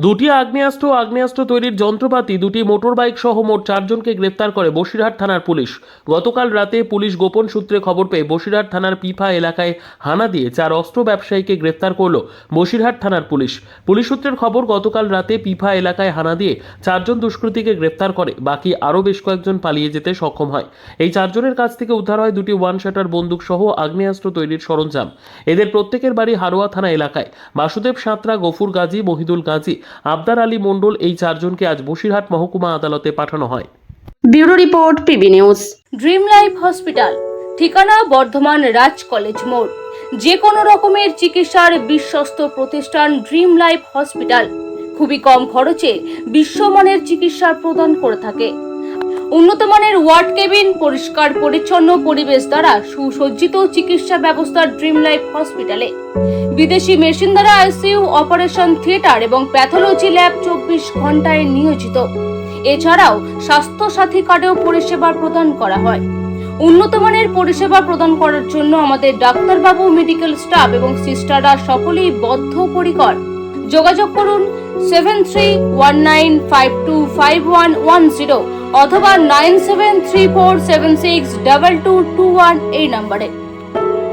দুটি আগ্নেয়াস্ত্র ও আগ্নেয়াস্ত্র তৈরির যন্ত্রপাতি, দুটি মোটরবাইক সহ মোট 4 জনকে গ্রেফতার করে বসিরহাট থানার পুলিশ। গতকাল রাতে পুলিশ গোপন সূত্রে খবর পেয়ে বসিরহাট থানার পিফা এলাকায় হানা দিয়ে 4 অস্ত্র ব্যবসায়ীকে গ্রেফতার করল বসিরহাট থানার পুলিশ। পুলিশ সূত্রের খবর, গতকাল রাতে পিফা এলাকায় হানা দিয়ে 4 জন দুষ্কৃতীকে গ্রেফতার করে বাকি আরও বেশ কয়েকজন পালিয়ে যেতে সক্ষম হয়। এই 4 জনের কাছ থেকে উদ্ধার হয় দুটি ওয়ান শাটার বন্দুক সহ আগ্নেয়াস্ত্র তৈরির সরঞ্জাম। এদের প্রত্যেকের বাড়ি হারোয়া থানা এলাকায়। বাসুদেব সাঁতরা, গফুর গাজী, মহিদুল গাজী, আবদার আলী মণ্ডল এই 4 জনকে আজ বসিরহাট মহকুমা আদালতে পাঠানো হয়। Bureau report, PB news. Dream life hospital, ঠিকানা বর্ধমান রাজ কলেজ মোড়। যে কোনো রকমের চিকিৎসার বিশ্বস্ত প্রতিষ্ঠান ড্রিম লাইফ হসপিটাল খুবই কম খরচে বিশ্বমানের চিকিৎসা প্রদান করে থাকে। উন্নত মানের ওয়ার্ড কেবিন, পরিষ্কার পরিচ্ছন্ন পরিবেশ দ্বারা সুসজ্জিত চিকিৎসা ব্যবস্থা ড্রিম লাইফ হসপিটালে। বিদেশি মেশিন দ্বারা আইসিইউ, অপারেশন থিয়েটার এবং প্যাথোলজি ল্যাব 24 ঘন্টায় নিয়োজিত। এছাড়াও স্বাস্থ্য সাথী কার্ডেও পরিষেবা প্রদান করা হয়। উন্নত মানের পরিষেবা প্রদান করার জন্য আমাদের ডাক্তারবাবু, মেডিকেল স্টাফ এবং সিস্টাররা সকলেই বদ্ধপরিকর। যোগাযোগ করুন 7319525110 অথবা 9734762221 এই নম্বরে।